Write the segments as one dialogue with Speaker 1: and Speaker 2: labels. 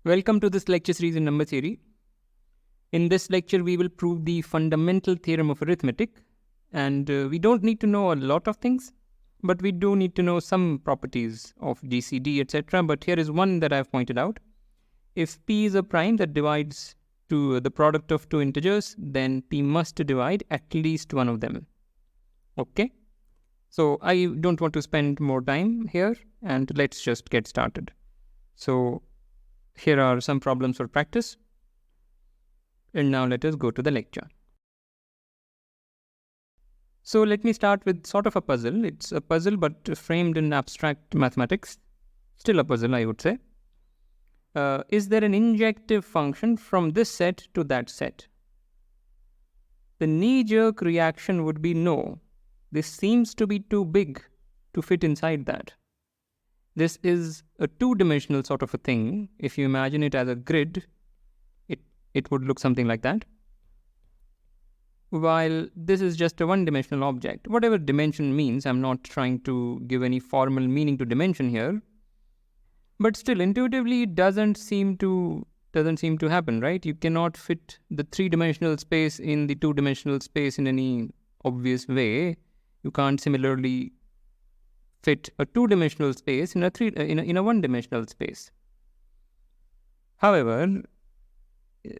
Speaker 1: Welcome to this lecture series in number theory. In this lecture, we will prove the fundamental theorem of arithmetic. And we don't need to know a lot of things, but we do need to know some properties of GCD, etc. But here is one that I've pointed out. If P is a prime that divides to the product of two integers, then P must divide at least one of them. Okay? So I don't want to spend more time here, and let's just get started. So here are some problems for practice. And now let us go to the lecture. So let me start with sort of a puzzle. It's a puzzle but framed in abstract mathematics. Still a puzzle, I would say. Is there an injective function from this set to that set? The knee-jerk reaction would be no. This seems to be too big to fit inside that. This is a two-dimensional sort of a thing. If you imagine it as a grid, it would look something like that. While this is just a one-dimensional object. Whatever dimension means, I'm not trying to give any formal meaning to dimension here. But still, intuitively, it doesn't seem to happen, right? You cannot fit the three-dimensional space in the two-dimensional space in any obvious way. You can't similarly fit a two-dimensional space in a one-dimensional space. However,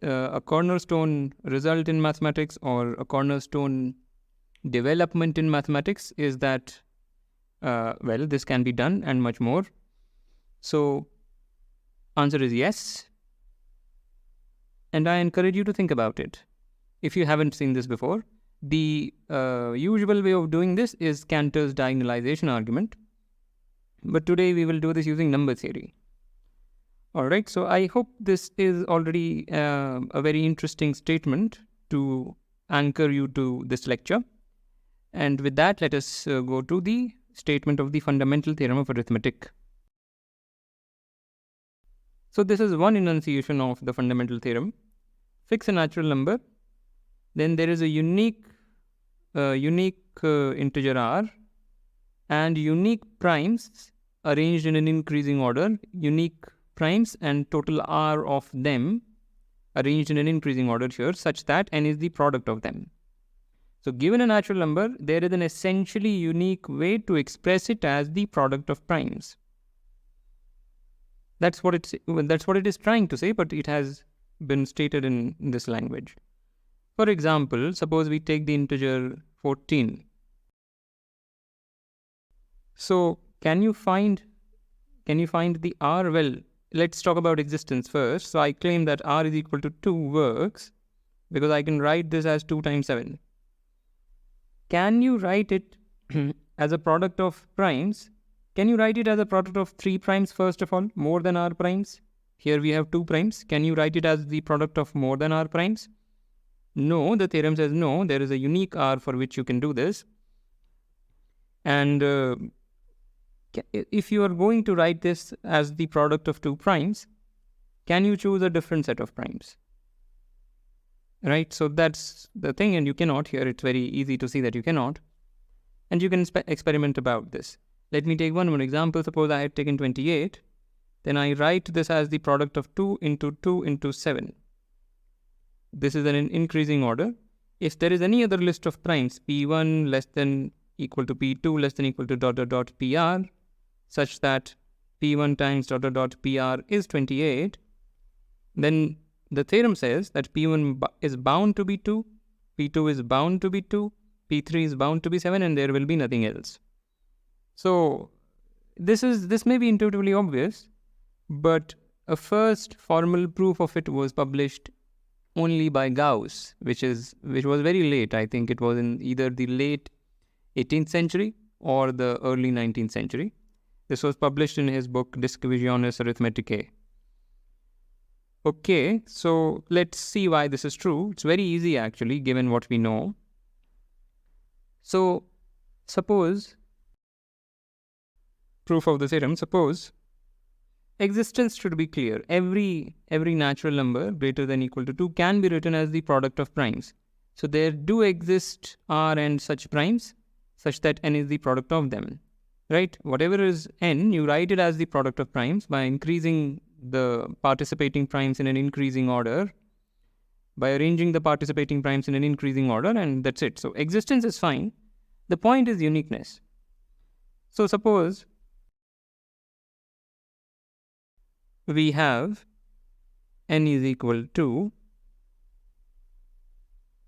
Speaker 1: a cornerstone result in mathematics or a cornerstone development in mathematics is that, this can be done and much more. So, answer is yes. And I encourage you to think about it. If you haven't seen this before, the usual way of doing this is Cantor's diagonalization argument. But today we will do this using number theory. Alright, so I hope this is already a very interesting statement to anchor you to this lecture. And with that, let us go to the statement of the fundamental theorem of arithmetic. So this is one enunciation of the fundamental theorem. Fix a natural number. Then there is a unique integer r and unique primes arranged in an increasing order. Unique primes and total r of them arranged in an increasing order here such that n is the product of them. So given a natural number, there is an essentially unique way to express it as the product of primes. That's what it is trying to say, but it has been stated in this language. For example, suppose we take the integer 14. So can you find the r? Well, let's talk about existence first. So I claim that r is equal to 2 works because I can write this as 2 times 7. Can you write it as a product of primes? Can you write it as a product of 3 primes first of all, more than r primes? Here we have 2 primes. Can you write it as the product of more than r primes? No, the theorem says no. There is a unique r for which you can do this. And if you are going to write this as the product of 2 primes, can you choose a different set of primes? Right, so that's the thing, and you cannot. Here it's very easy to see that you cannot. And you can experiment about this. Let me take one more example. Suppose I had taken 28. Then I write this as the product of 2 into 7. This is an increasing order. If there is any other list of primes, P1 less than equal to P2 less than equal to ... PR, such that P1 times ... PR is 28, then the theorem says that P1 is bound to be 2, P2 is bound to be 2, P3 is bound to be 7, and there will be nothing else. So this may be intuitively obvious, but a first formal proof of it was published only by Gauss, which was very late. I think it was in either the late 18th century or the early 19th century. This was published in his book Disquisitiones Arithmeticae. Okay, so let's see why this is true. It's very easy actually, given what we know. So suppose, proof of the theorem, suppose existence should be clear. Every natural number greater than equal to 2 can be written as the product of primes. So there do exist r and such primes such that n is the product of them. Right? Whatever is n, you write it as the product of primes by increasing the participating primes in an increasing order by arranging the participating primes in an increasing order, and that's it. So existence is fine. The point is uniqueness. So suppose we have n is equal to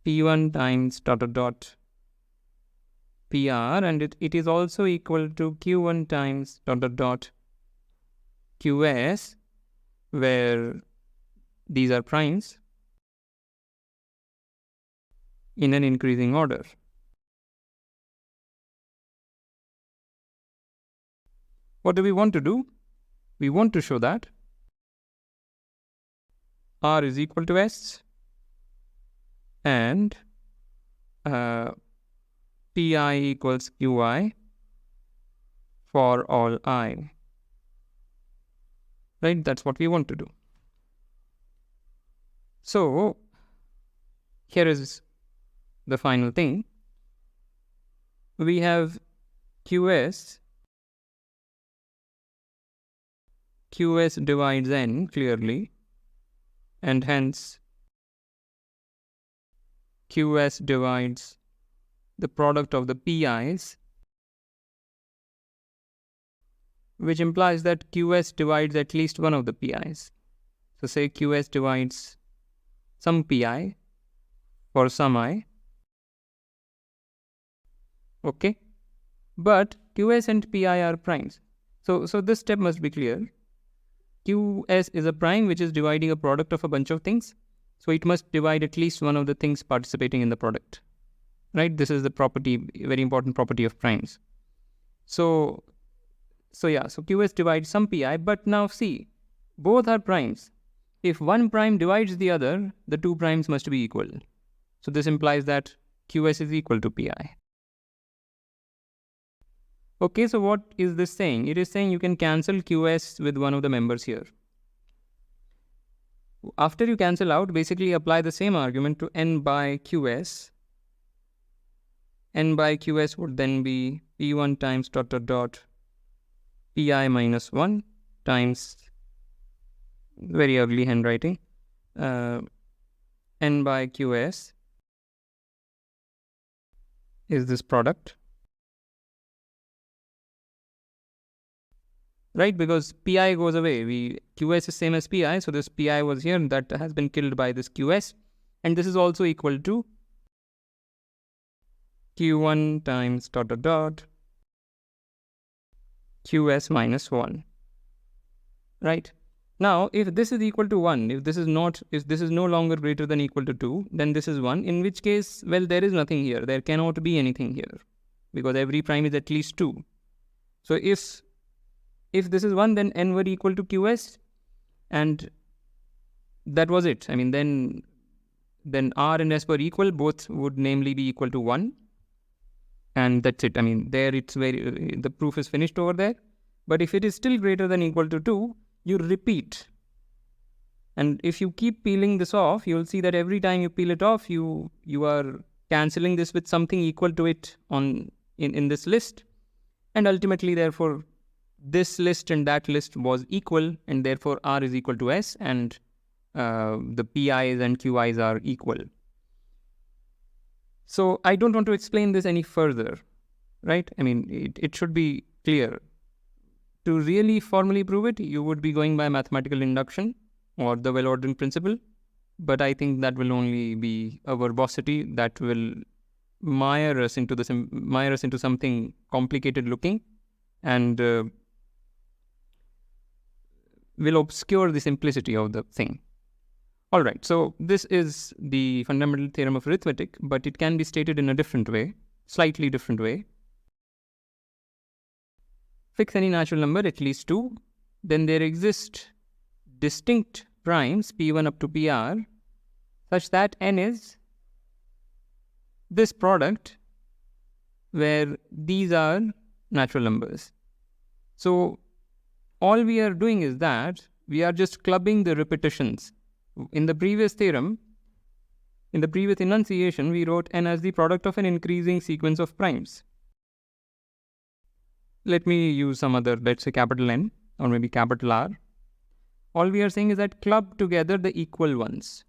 Speaker 1: p1 times dot dot dot pr, and it is also equal to q1 times dot dot dot qs, where these are primes in an increasing order. What do we want to do? We want to show that R is equal to S and Pi equals Qi for all I. Right? That's what we want to do. So here is the final thing. We have QS divides n clearly, and hence QS divides the product of the PIs, which implies that QS divides at least one of the PIs. So say QS divides some PI for some I. Okay, but QS and PI are primes. So this step must be clear. QS is a prime which is dividing a product of a bunch of things. So it must divide at least one of the things participating in the product. Right? This is the property, very important property of primes. So QS divides some PI, but now see, both are primes. If one prime divides the other, the two primes must be equal. So this implies that QS is equal to PI. Okay, so what is this saying? It is saying you can cancel QS with one of the members here. After you cancel out, basically apply the same argument to n by QS. N by QS would then be P1 times dot dot dot Pi minus 1 times, very ugly handwriting, n by QS is this product. Right, because Pi goes away. QS is same as Pi, so this Pi was here, and that has been killed by this QS. And this is also equal to Q1 times dot dot dot QS minus 1. Right? Now, if this is equal to 1, if this is no longer greater than equal to 2, then this is 1, in which case, well, there is nothing here. There cannot be anything here, because every prime is at least 2. So if this is 1, then n were equal to QS, and that was it. I mean, then R and S were equal, both would namely be equal to 1, and that's it. I mean, there it's the proof is finished over there. But if it is still greater than equal to 2, you repeat. And if you keep peeling this off, you'll see that every time you peel it off, you are cancelling this with something equal to it in this list, and ultimately, therefore, this list and that list was equal, and therefore R is equal to S, and the PIs and QIs are equal. So I don't want to explain this any further, right? I mean, it should be clear. To really formally prove it, you would be going by mathematical induction or the well-ordering principle, but I think that will only be a verbosity that will mire us into something complicated looking, and will obscure the simplicity of the thing. All right, so this is the fundamental theorem of arithmetic, but it can be stated in a different way, slightly different way. Fix any natural number, at least 2. Then there exist distinct primes, P1 up to PR, such that n is this product where these are natural numbers. So all we are doing is that we are just clubbing the repetitions. In the previous theorem, in the previous enunciation, we wrote n as the product of an increasing sequence of primes. Let me use some other, let's say capital N or maybe capital R. All we are saying is that club together the equal ones.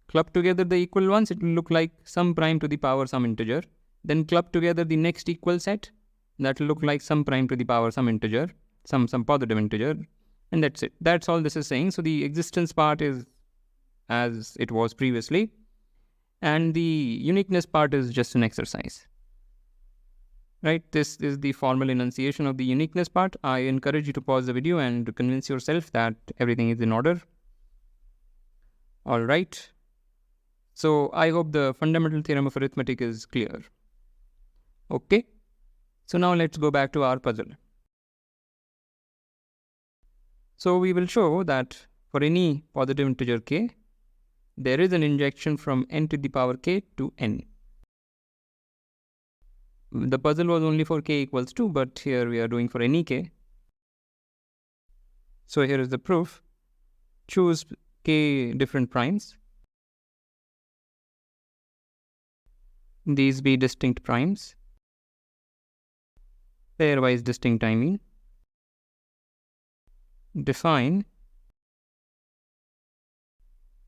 Speaker 1: Club together the equal ones, it will look like some prime to the power some integer. Then club together the next equal set, that will look like some prime to the power some integer, some positive integer, and that's it. That's all this is saying. So the existence part is as it was previously, and the uniqueness part is just an exercise. Right, this is the formal enunciation of the uniqueness part. I encourage you to pause the video and convince yourself that everything is in order. All right. So I hope the fundamental theorem of arithmetic is clear. Okay. So now let's go back to our puzzle. So we will show that for any positive integer k, there is an injection from n to the power k to n. The puzzle was only for k equals 2, but here we are doing for any k. So here is the proof. Choose k different primes. These be distinct primes. Pairwise distinct, I mean. Define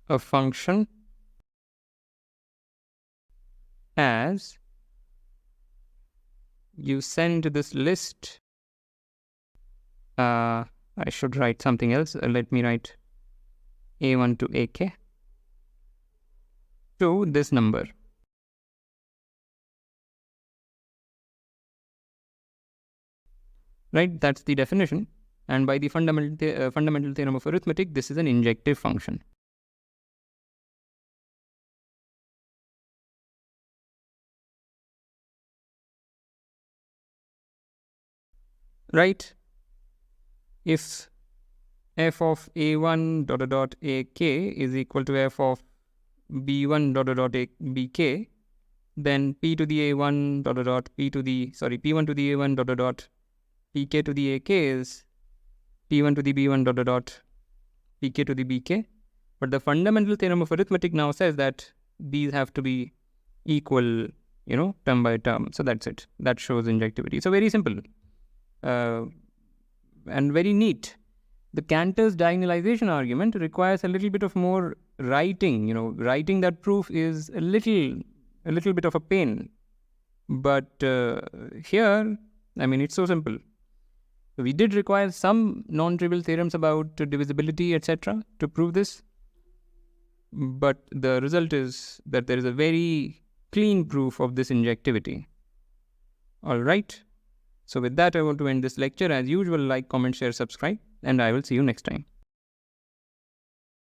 Speaker 1: a function as you send this list. I should write something else. Let me write a1 to ak to this number. Right, that's the definition. And by the fundamental theorem of arithmetic, this is an injective function. Right? If f of a1 dot dot ak is equal to f of b1 dot dot bk, then p to the a1 dot dot p1 to the a1 dot dot pk to the ak is p1 to the b1 dot dot pk to the bk. But the fundamental theorem of arithmetic now says that these have to be equal, term by term. So that's it. That shows injectivity. So very simple and very neat. The Cantor's diagonalization argument requires a little bit of more writing. Writing that proof is a little bit of a pain. But here, it's so simple. We did require some non-trivial theorems about divisibility, etc. to prove this. But the result is that there is a very clean proof of this injectivity. All right. So with that, I want to end this lecture. As usual, like, comment, share, subscribe, and I will see you next time.